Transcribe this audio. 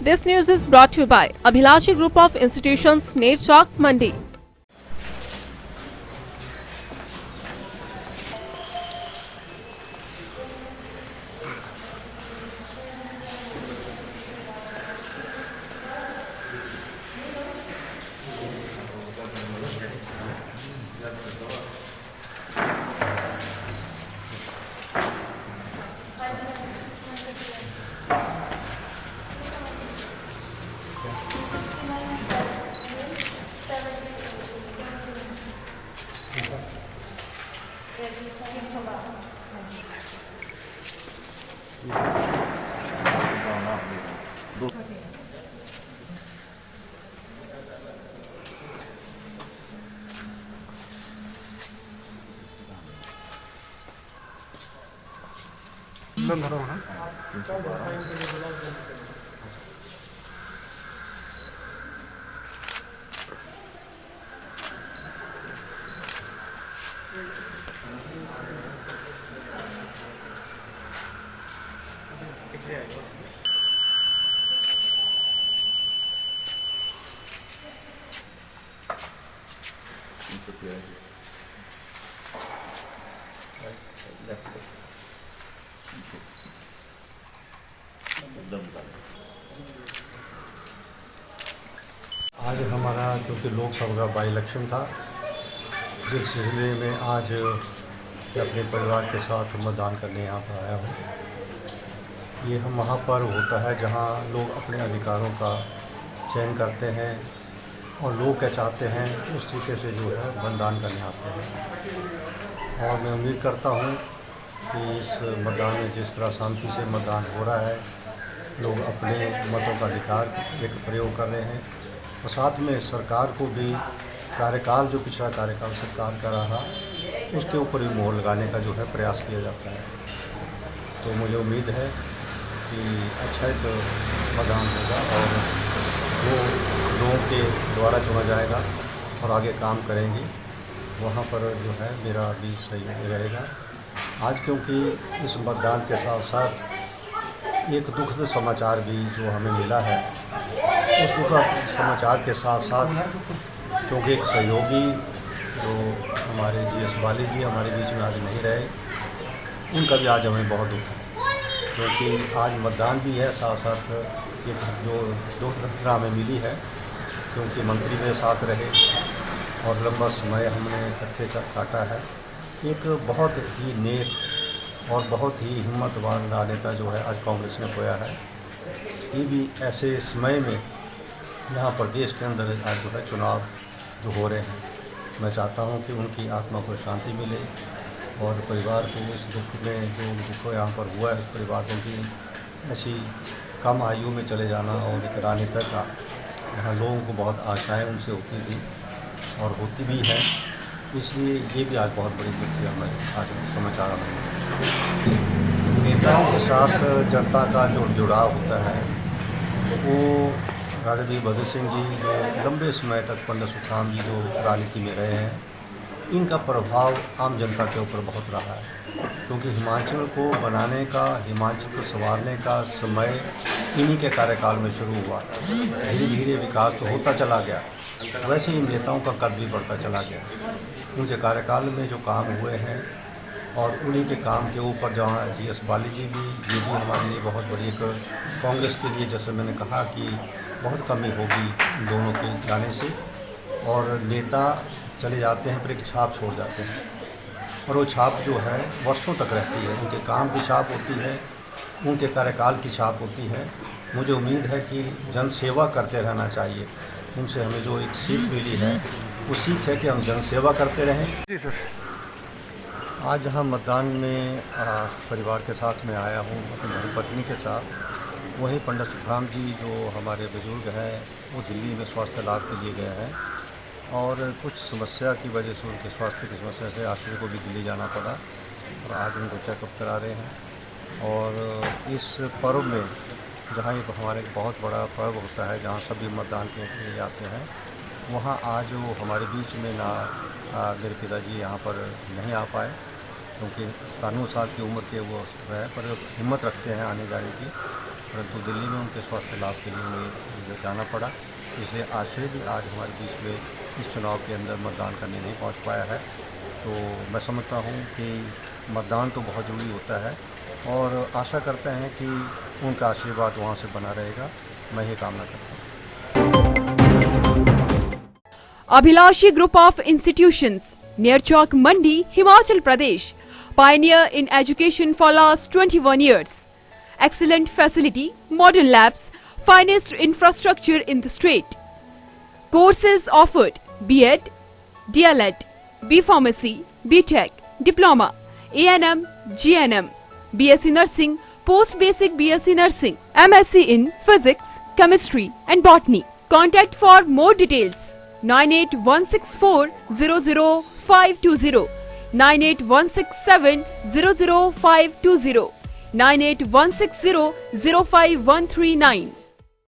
This news is brought to you by Abhilashi Group of Institutions, Nerchak, Mandi. आज हमारा क्योंकि लोकसभा का by election था, जिस सिलसिले में आज मैं अपने परिवार के साथ मतदान करने यहाँ पर आया हूँ। ये हम महापर्व होता है जहाँ लोग अपने अधिकारों का चयन करते हैं और लोग क्या चाहते हैं उस तरीके से जो है मतदान करने आते हैं। और मैं उम्मीद करता हूँ कि इस मतदान में जिस तरह शांति से मतदान हो रहा है, लोग अपने मतों का अधिकार एक प्रयोग कर रहे हैं और साथ में सरकार को भी कार्यकाल जो पिछला कार्यकाल सरकार का रहा उसके ऊपर भी मोहर लगाने का जो है प्रयास किया जाता है। तो मुझे उम्मीद है कि अच्छा एक मतदान होगा और वो लोगों के द्वारा चुना जाएगा और आगे काम करेंगे, वहाँ पर जो है मेरा भी सहयोग रहेगा। आज क्योंकि इस मतदान के साथ साथ एक दुखद समाचार भी जो हमें मिला है, उस दुखद समाचार के साथ साथ क्योंकि एक सहयोगी जो हमारे GS बाली जी हमारे बीच में आज नहीं रहे, उनका भी आज हमें बहुत दुख है। क्योंकि आज मतदान भी है, साथ साथ एक जो दुख घटना हमें मिली है, क्योंकि मंत्री मेरे साथ रहे और लंबा समय हमने इकट्ठे काटा है। एक बहुत ही नेक और बहुत ही हिम्मतवान राजनेता जो है आज कांग्रेस ने खोया है। ये भी ऐसे समय में यहाँ प्रदेश के अंदर आज जो है चुनाव जो हो रहे हैं, मैं चाहता हूँ कि उनकी आत्मा को शांति मिले और परिवार को इस दुख में जो दुख यहाँ पर हुआ है, उस परिवार को भी ऐसी कम आयु में चले जाना और एक राजनेता का यहाँ लोगों को बहुत आशाएं उनसे होती थी और होती भी है, इसलिए ये भी आज बहुत बड़ी दुख है। हमें आज समाचार में नेताओं के साथ जनता का जो जुड़ाव होता है वो राजा वीर भद्र सिंह जी जो लंबे समय तक पंडित सुखराम जी जो राजनीति में रहे हैं, इनका प्रभाव आम जनता के ऊपर बहुत रहा है। क्योंकि हिमाचल को बनाने का, हिमाचल को संवारने का समय इन्हीं के कार्यकाल में शुरू हुआ। धीरे धीरे विकास तो होता चला गया, वैसे ही नेताओं का कद भी बढ़ता चला गया। उनके कार्यकाल में जो काम हुए हैं और उन्हीं के काम के ऊपर जहाँ GS बाली जी भी, ये भी हमारे लिए बहुत बड़ी एक कांग्रेस के लिए, जैसे मैंने कहा कि बहुत कमी होगी दोनों के जाने से, और नेता चले जाते हैं फिर एक छाप छोड़ जाते हैं और वो छाप जो है वर्षों तक रहती है। उनके काम की छाप होती है, उनके कार्यकाल की छाप होती है। मुझे उम्मीद है कि जन सेवा करते रहना चाहिए। उनसे हमें जो एक सीख मिली है वो सीख है कि हम जन सेवा करते रहें। जी सर। आज हम मतदान में परिवार के साथ में आया हूँ, अपनी पत्नी के साथ। वहीं पंडित सुखराम जी जो हमारे बुजुर्ग हैं वो दिल्ली में स्वास्थ्य लाभ के लिए गए हैं और कुछ समस्या की वजह से, उनके स्वास्थ्य की समस्या से आश्रय को भी दिल्ली जाना पड़ा और आज उनको चेकअप करा रहे हैं। और इस पर्व में जहाँ ये हमारे बहुत बड़ा पर्व होता है, जहाँ सभी मतदान के लिए आते हैं, वहाँ आज वो हमारे बीच में ना मेरे पिताजी यहाँ पर नहीं आ पाए, क्योंकि 97 साल की उम्र के वो है, पर हिम्मत रखते हैं आने जाने की। परंतु दिल्ली में उनके स्वास्थ्य लाभ के लिए उन्हें जाना पड़ा, इसलिए आश्रय भी आज हमारे बीच में इस चुनाव के अंदर मतदान करने नहीं पहुंच पाया है। तो मैं समझता हूं कि मतदान तो बहुत ज़रूरी होता है और आशा करते हैं कि उनका आशीर्वाद वहां से बना रहेगा। मैं ये कामना करता हूँ। Abhilashi Group of Institutions, near Chowk Mandi, Himachal Pradesh, pioneer in education for last 21 years. Excellent facility, modern labs, finest infrastructure in the state. Courses offered: B.Ed, DLEd, B Pharmacy, B.Tech, Diploma, A&M, G&M, BSc Nursing, Post Basic BSc Nursing, MSc in Physics, Chemistry and Botany. Contact for more details 98164 00520, 98167 00520, 98160 05139.